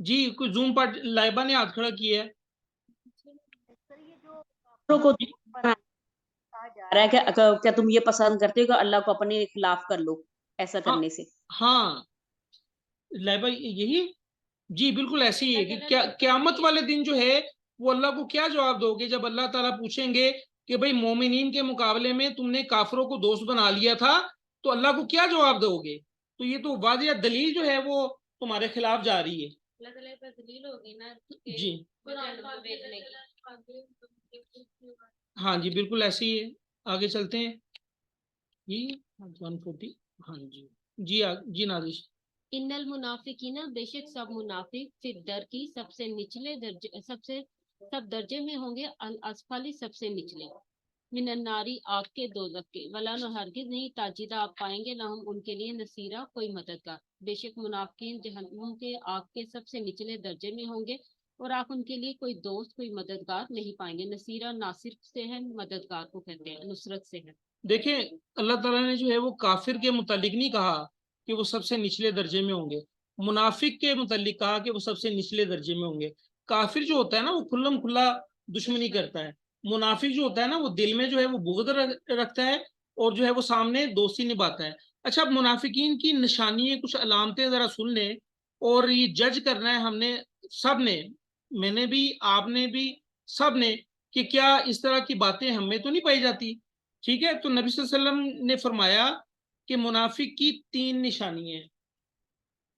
جی کوئی zoom part Laiba نے ہاتھ کھڑا کیا ہے. سر یہ جو کافروں کو دوست بنایا جا رہا ہے کہ کیا تم یہ پسند کرتے ہو کہ اللہ کو اپنے خلاف کر لو ایسا ہاں کرنے سے؟ ہاں لائبہ یہی ہے. جی بالکل ایسے ہی ہے کہ کیا قیامت والے دن جو ہے وہ اللہ کو کیا جواب دو گے جب اللہ تعالیٰ پوچھیں گے کہ بھئی مومنین کے مقابلے میں تم نے کافروں کو دوست بنا لیا تھا, تو اللہ کو کیا جواب دو گے؟ تو یہ تو واضح دلیل جو ہے وہ تمہارے خلاف جا رہی ہے. اللہ تعالیٰ پر دلیل ہوگی نا کہ جی جنم بھیجنے کی. ہاں جی بالکل ایسے ہی ہے. آگے چلتے ہیں. جی 140. ہاں جی جی نازش. ان المنافقین بے شک سب منافق فی الدر کی سب سے نچلے درجے سب درجے میں ہوں گے الاسفلی سب سے نچلے من الناری آگ کے دوزخ کے ولا نہ ہرگز نہیں تاجدہ آپ پائیں گے نہ ہم ان کے لیے نصیرہ کوئی مددگار. بے شک منافقین جہنم کے آگ کے سب سے نچلے درجے میں ہوں گے اور آپ ان کے لیے کوئی دوست کوئی مددگار نہیں پائیں گے. نصیرہ ناصر سے ہے, مددگار کو کہتے ہیں نصرت سے ہے. دیکھیں اللہ تعالیٰ نے جو ہے وہ کافر کے متعلق نہیں کہا کہ وہ سب سے نچلے درجے میں ہوں گے, منافق کے متعلق کہا کہ وہ سب سے نچلے درجے میں ہوں گے. کافر جو ہوتا ہے نا وہ کھلم کھلا دشمنی کرتا ہے. منافق جو ہوتا ہے نا وہ دل میں جو ہے وہ بغض رکھتا ہے اور جو ہے وہ سامنے دوستی نبھاتا ہے. اچھا اب منافقین کی نشانیاں کچھ علامتیں ذرا سن لیں اور یہ جج کرنا ہے ہم نے سب نے, میں نے بھی آپ نے بھی سب نے, کہ کیا اس طرح کی باتیں ہم میں تو نہیں پائی جاتی. ٹھیک ہے, تو نبی صلی اللہ علیہ وسلم نے فرمایا کہ منافق کی 3 نشانیاں ہیں.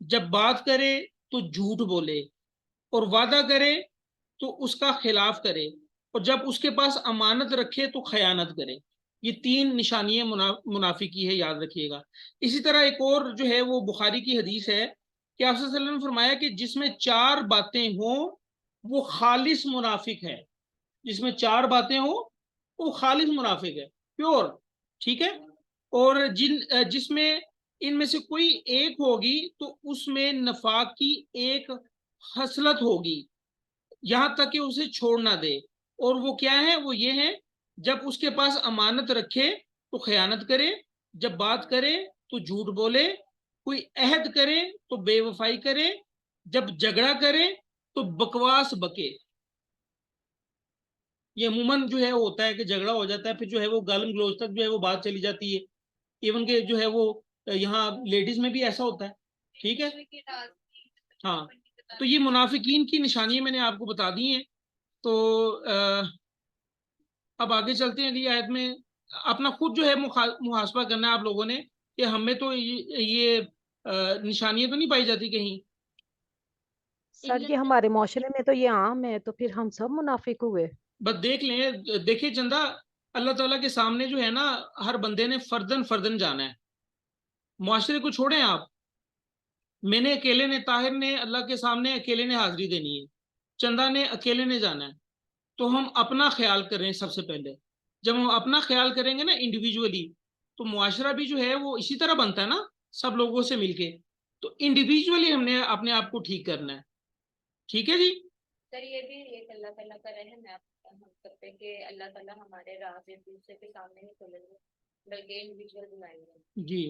جب بات کرے تو جھوٹ بولے, اور وعدہ کرے تو اس کا خلاف کرے, اور جب اس کے پاس امانت رکھے تو خیانت کرے. یہ 3 نشانیاں منافق کی ہے, یاد رکھیے گا. اسی طرح ایک اور جو ہے وہ بخاری کی حدیث ہے کہ آپ صلی اللہ علیہ وسلم نے فرمایا کہ جس میں 4 باتیں ہوں وہ خالص منافق ہے. جس میں 4 باتیں ہوں وہ خالص منافق ہے, پیور. ٹھیک ہے, اور جس میں ان میں سے کوئی ایک ہوگی تو اس میں نفاق کی ایک خصلت ہوگی یہاں تک کہ اسے چھوڑ نہ دے. اور وہ کیا ہے, وہ یہ ہے جب اس کے پاس امانت رکھے تو خیانت کرے, جب بات کرے تو جھوٹ بولے, کوئی عہد کرے تو بے وفائی کرے, جب جھگڑا کرے تو بکواس بکے. یہ عموماً جو ہے ہوتا ہے کہ جھگڑا ہو جاتا ہے, پھر جو ہے وہ گالم گلوچ تک جو ہے وہ بات چلی جاتی ہے. ایون کہ جو ہے وہ یہاں لیڈیز میں بھی ایسا ہوتا ہے. ٹھیک ہے, ہاں تو یہ منافقین کی نشانیاں میں نے آپ کو بتا دی ہیں. تو اب آگے چلتے ہیں اگلی آیت میں. اپنا خود جو ہے محاسبہ کرنا ہے آپ لوگوں نے کہ ہمیں تو یہ نشانیاں تو نہیں پائی جاتی کہیں. سر یہ ہمارے معاشرے میں تو یہ عام ہے, تو پھر ہم سب منافق ہوئے. بس دیکھ لیں, دیکھیں چندہ, اللہ تعالیٰ کے سامنے جو ہے نا ہر بندے نے فردن فردن جانا ہے. معاشرے کو چھوڑیں آپ, میں نے اکیلے نے, طاہر نے اللہ کے سامنے اکیلے نے حاضری دینی ہے, چندہ نے اکیلے نے جانا ہے. تو ہم اپنا خیال کریں سب سے پہلے. جب ہم اپنا خیال کریں گے نا انڈیویجولی, تو معاشرہ بھی جو ہے وہ اسی طرح بنتا ہے نا سب لوگوں سے مل کے. تو انڈیویجولی ہم نے اپنے آپ کو ٹھیک کرنا ہے. ٹھیک ہے جی. سر یہ بھی ایک اللہ تعالیٰ کا رحم ہے ہم سب پہ کہ اللہ تعالیٰ ہمارے راز ایک دوسرے کے سامنے نہیں کھولیں گے بلکہ انڈیویجول بنائیں گے. جی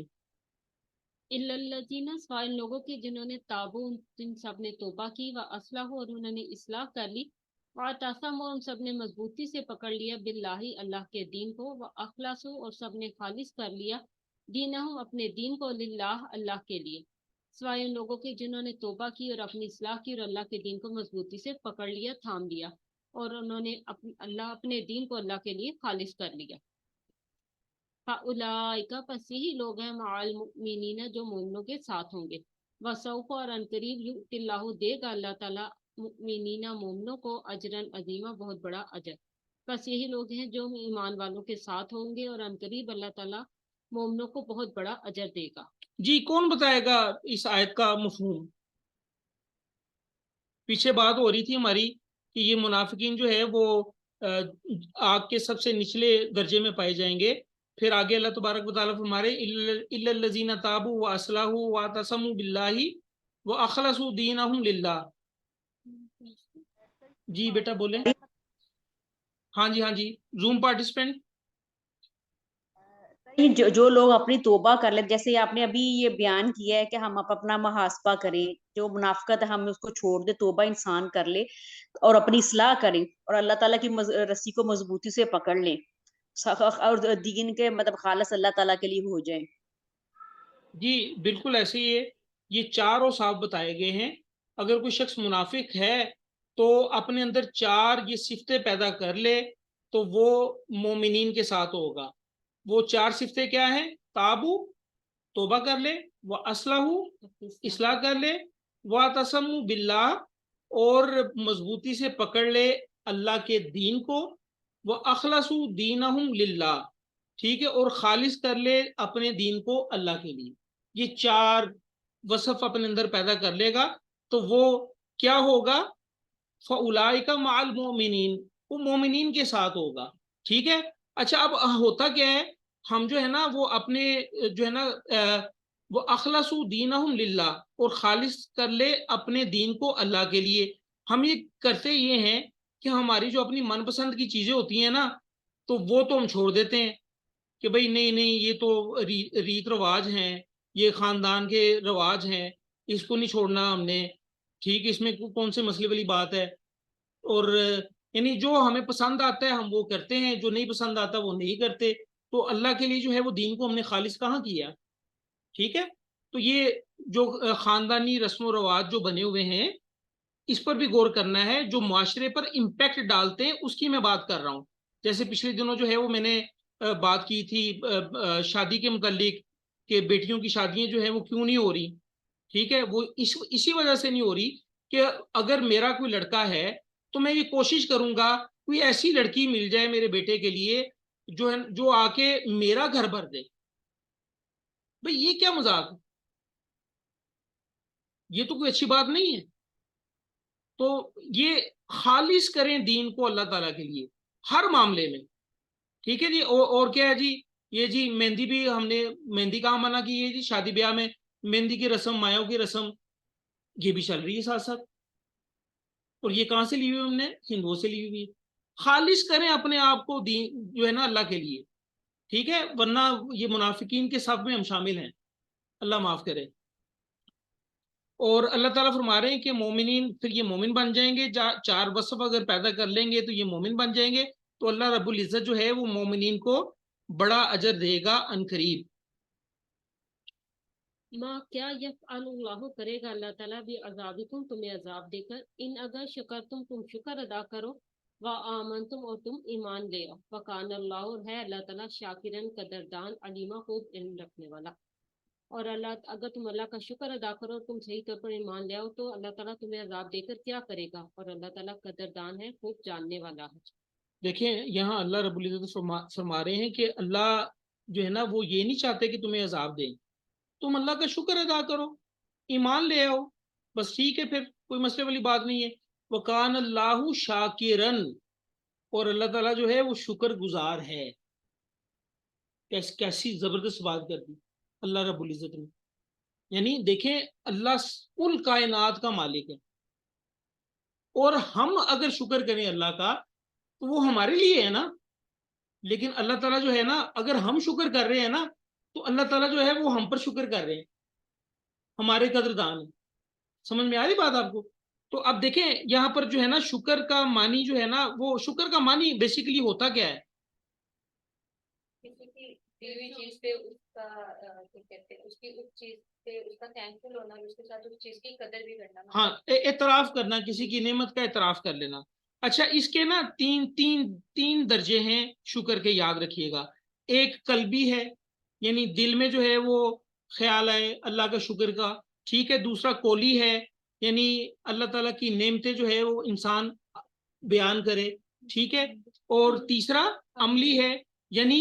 الا الذین, سوائے ان لوگوں کی جنہوں نے تابو, جن سب نے توبہ کی, و اصلاح, اور انہوں نے اصلاح کر لی, واعتصموا, اور ان سب نے مضبوطی سے پکڑ لیا, باللہ, اللہ کے دین کو, و اخلصوا, اور سب نے خالص کر لیا, دینہم, اپنے دین کو, للہ, اللہ کے لیے. سوائے ان لوگوں کے جنہوں نے توبہ کی اور اپنی اصلاح کی اور اللہ کے دین کو مضبوطی سے پکڑ لیا, تھام لیا, اور انہوں نے اپنے دین کو اللہ کے لیے خالص کر لیا. فَأُولَٰئِکَ, پس یہی لوگ ہیں, مع المؤمنین, جو مومنوں کے ساتھ ہوں گے. وَسَوْفَ, اور عنقریب, یؤتی اللہ, دے گا اللہ تعالیٰ, مؤمنین, مومنوں کو, اجرًا عظیما, بہت بڑا اجر. بس یہی لوگ ہیں جو ایمان والوں کے ساتھ ہوں گے, اور عنقریب اللہ تعالیٰ مومنوں کو بہت بڑا اجر دے گا. جی کون بتائے گا اس آیت کا مفہوم؟ پیچھے بات ہو رہی تھی ہماری کہ یہ منافقین جو ہے وہ آگ کے سب سے نچلے درجے میں پائے جائیں گے. پھر آگے اللہ تبارک و تعالیٰ فرما رہے الا الذین تابوا واصلحوا واعتصموا باللہ واخلصوا دینہم للہ. جی بیٹا بولیں. ہاں جی زوم پارٹیسپینٹ. سر جو لوگ اپنی توبہ کر لیں، جیسے آپ نے ابھی یہ بیان کیا ہے کہ ہم اپنا محاسبہ کریں، جو منافقت ہے ہم اس کو چھوڑ دیں، توبہ انسان کر لے اور اپنی اصلاح کریں اور اللہ تعالیٰ کی رسی کو مضبوطی سے پکڑ لیں اور دین کے مطلب خالص اللہ تعالیٰ کے لیے ہو جائیں۔ جی بالکل ایسے ہی ہے، یہ چار اوصاف بتائے گئے ہیں۔ اگر کوئی شخص منافق ہے تو اپنے اندر چار یہ صفتیں پیدا کر لے تو وہ مومنین کے ساتھ ہوگا۔ وہ چار صفتیں کیا ہیں؟ تابو، توبہ کر لے، وہ اصلاح کر لے، وَاعْتَصَمُوا باللہ، اور مضبوطی سے پکڑ لے اللہ کے دین کو، وَأَخْلَصُوا دِينَهُمْ لِلَّهِ، ٹھیک ہے، اور خالص کر لے اپنے دین کو اللہ کے لیے۔ یہ چار وصف اپنے اندر پیدا کر لے گا تو وہ کیا ہوگا؟ فَأُولَٰئِكَ مَعَ الْمُؤْمِنِينَ، وہ مومنین کے ساتھ ہوگا، ٹھیک ہے۔ اچھا اب ہوتا کیا ہے، ہم جو ہے نا وہ اپنے جو ہے نا وہ اخلصوا دینہم للہ، اور خالص کر لے اپنے دین کو اللہ کے لیے۔ ہم یہ کرتے یہ ہیں کہ ہماری جو اپنی من پسند کی چیزیں ہوتی ہیں نا تو وہ تو ہم چھوڑ دیتے ہیں کہ بھئی نہیں یہ تو ریت رواج ہیں، یہ خاندان کے رواج ہیں، اس کو نہیں چھوڑنا ہم نے، ٹھیک، اس میں کون سے مسئلے والی بات ہے۔ اور یعنی جو ہمیں پسند آتا ہے ہم وہ کرتے ہیں، جو نہیں پسند آتا وہ نہیں کرتے۔ تو اللہ کے لیے جو ہے وہ دین کو ہم نے خالص کہاں کیا، ٹھیک ہے۔ تو یہ جو خاندانی رسم و رواج جو بنے ہوئے ہیں اس پر بھی غور کرنا ہے، جو معاشرے پر امپیکٹ ڈالتے ہیں اس کی میں بات کر رہا ہوں۔ جیسے پچھلے دنوں جو ہے وہ میں نے بات کی تھی شادی کے متعلق کہ بیٹیوں کی شادیاں جو ہیں وہ کیوں نہیں ہو رہی، ٹھیک ہے، وہ اسی وجہ سے نہیں ہو رہی کہ اگر میرا کوئی لڑکا ہے تو میں یہ کوشش کروں گا کوئی ایسی لڑکی مل جائے میرے بیٹے کے لیے جو آ کے میرا گھر بھر دے۔ بھئی یہ کیا مذاق، یہ تو کوئی اچھی بات نہیں ہے۔ تو یہ خالص کریں دین کو اللہ تعالیٰ کے لیے ہر معاملے میں، ٹھیک ہے جی۔ اور کیا ہے جی، یہ جی مہندی بھی ہم نے مہندی کہاں منع کی ہے جی؟ شادی بیاہ میں مہندی کی رسم، مایوں کی رسم، یہ بھی چل رہی ہے ساتھ ساتھ، اور یہ کہاں سے لی ہوئی ہم نے؟ ہندوؤں سے لی ہوئی ہے۔ خالص کریں اپنے آپ کو دین جو ہے نا اللہ کے لیے، ٹھیک ہے، ورنہ یہ منافقین کے صف میں ہم شامل ہیں، اللہ معاف کرے۔ اور اللہ تعالیٰ فرما رہے ہیں کہ مومنین پھر یہ مومن بن جائیں گے، چار وصف اگر پیدا کر لیں گے تو یہ مومن بن جائیں گے، تو اللہ رب العزت جو ہے وہ مومنین کو بڑا اجر دے گا عنقریب۔ ماں کیا یفعل اللہ کرے گا اللہ تعالیٰ بھی عذابکم، تمہیں عذاب دے کر، ان اگر شکرتم تم شکر ادا کرو، وآمنتم اور تم ایمان لے آؤ، وکان اللہ اور ہے اللہ تعالیٰ شاکرن قدردان، علیمہ خوب علم رکھنے والا۔ اور اللہ اگر تم اللہ کا شکر ادا کرو اور تم صحیح طور پر ایمان لے آؤ تو اللہ تعالیٰ تمہیں عذاب دے کر کیا کرے گا، اور اللہ تعالیٰ قدردان ہے، خوب جاننے والا ہے۔ دیکھیں یہاں اللہ رب العزت فرما رہے ہیں کہ اللہ جو ہے نا وہ یہ نہیں چاہتے کہ تمہیں عذاب دیں، تم اللہ کا شکر ادا کرو، ایمان لے آؤ، بس ٹھیک ہے، پھر کوئی مسئلے والی بات نہیں ہے۔ وَقَانَ اللَّهُ شَاكِرًا، اور اللہ تعالیٰ جو ہے وہ شکر گزار ہے۔ کیسی زبردست بات کر دی اللہ رب العزت نے، یعنی دیکھیں اللہ کل کائنات کا مالک ہے، اور ہم اگر شکر کریں اللہ کا تو وہ ہمارے لیے ہے نا، لیکن اللہ تعالیٰ جو ہے نا اگر ہم شکر کر رہے ہیں نا تو اللہ تعالیٰ جو ہے وہ ہم پر شکر کر رہے ہیں، ہمارے قدردان ہیں۔ سمجھ میں آ رہی بات آپ کو؟ تو اب دیکھیں یہاں پر جو ہے نا شکر کا معنی جو ہے نا وہ شکر کا معنی بیسیکلی ہوتا کیا ہے؟ کسی کی دی ہوئی چیز پہ اس کا کیا کہتے ہیں، اس کی اس چیز پہ اس کا تھینکفل ہونا، اس کے ساتھ اس چیز کی قدر بھی کرنا۔ ہاں، اعتراف کرنا، کسی کی نعمت کا اعتراف کر لینا۔ اچھا اس کے نا تین درجے ہیں شکر کے، یاد رکھیے گا۔ ایک قلبی ہے، یعنی دل میں جو ہے وہ خیال آئے اللہ کا شکر کا، ٹھیک ہے۔ دوسرا قولی ہے، یعنی اللہ تعالیٰ کی نعمتیں جو ہے وہ انسان بیان کرے، ٹھیک ہے۔ اور تیسرا عملی ہے، یعنی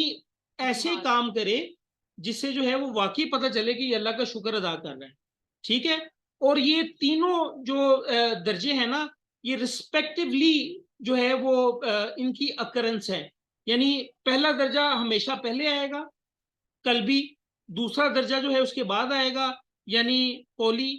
ایسے کام کرے جس سے جو ہے وہ واقعی پتہ چلے کہ یہ اللہ کا شکر ادا کر رہا ہے، ٹھیک ہے۔ اور یہ تینوں جو درجے ہیں نا یہ رسپیکٹیولی جو ہے وہ ان کی اکرنس ہے، یعنی پہلا درجہ ہمیشہ پہلے آئے گا قلبی، دوسرا درجہ جو ہے اس کے بعد آئے گا یعنی قولی،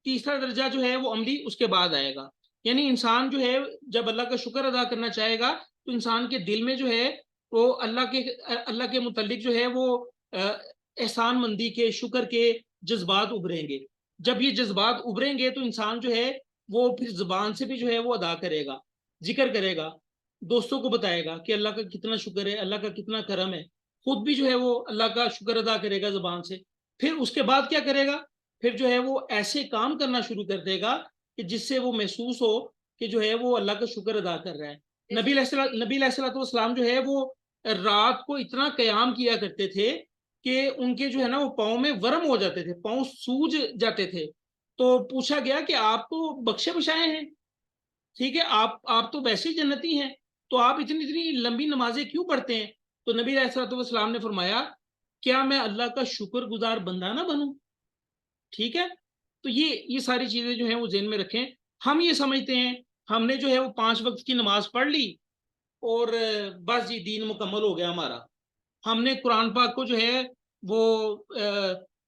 تیسرا درجہ جو ہے وہ عملی اس کے بعد آئے گا۔ یعنی انسان جو ہے جب اللہ کا شکر ادا کرنا چاہے گا تو انسان کے دل میں جو ہے وہ اللہ کے متعلق جو ہے وہ احسان مندی کے، شکر کے جذبات ابھریں گے. جب یہ جذبات ابھریں گے تو انسان جو ہے وہ پھر زبان سے بھی جو ہے وہ ادا کرے گا، ذکر کرے گا، دوستوں کو بتائے گا کہ اللہ کا کتنا شکر ہے، اللہ کا کتنا کرم ہے، خود بھی جو ہے وہ اللہ کا شکر ادا کرے گا زبان سے. پھر اس کے بعد کیا کرے گا؟ پھر جو ہے وہ ایسے کام کرنا شروع کر دے گا کہ جس سے وہ محسوس ہو کہ جو ہے وہ اللہ کا شکر ادا کر رہا ہے. نبی علیہ الصلوۃ والسلام جو ہے وہ رات کو اتنا قیام کیا کرتے تھے کہ ان کے جو ہے نا وہ پاؤں میں ورم ہو جاتے تھے، پاؤں سوج جاتے تھے. تو پوچھا گیا کہ آپ تو بخشے بشائے ہیں، ٹھیک ہے، آپ تو ویسے ہی جنتی ہیں، تو آپ اتنی لمبی نمازیں کیوں پڑھتے ہیں؟ تو نبی علیہ الصلوۃ والسلام نے فرمایا کیا میں اللہ کا شکر گزار بندہ نہ بنوں؟ ٹھیک ہے. تو یہ ساری چیزیں جو ہیں وہ ذہن میں رکھیں. ہم یہ سمجھتے ہیں ہم نے جو ہے وہ 5 وقت کی نماز پڑھ لی اور بس جی دین مکمل ہو گیا ہمارا. ہم نے قرآن پاک کو جو ہے وہ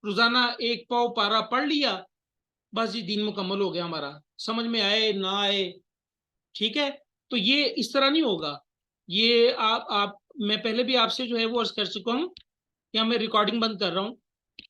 روزانہ 1 پاؤ پارا پڑھ لیا، بس جی دین مکمل ہو گیا ہمارا، سمجھ میں آئے نہ آئے. ٹھیک ہے. تو یہ اس طرح نہیں ہوگا. یہ آپ میں پہلے بھی آپ سے جو ہے وہ عرض کر چکا ہوں کہ میں ریکارڈنگ بند کر رہا ہوں.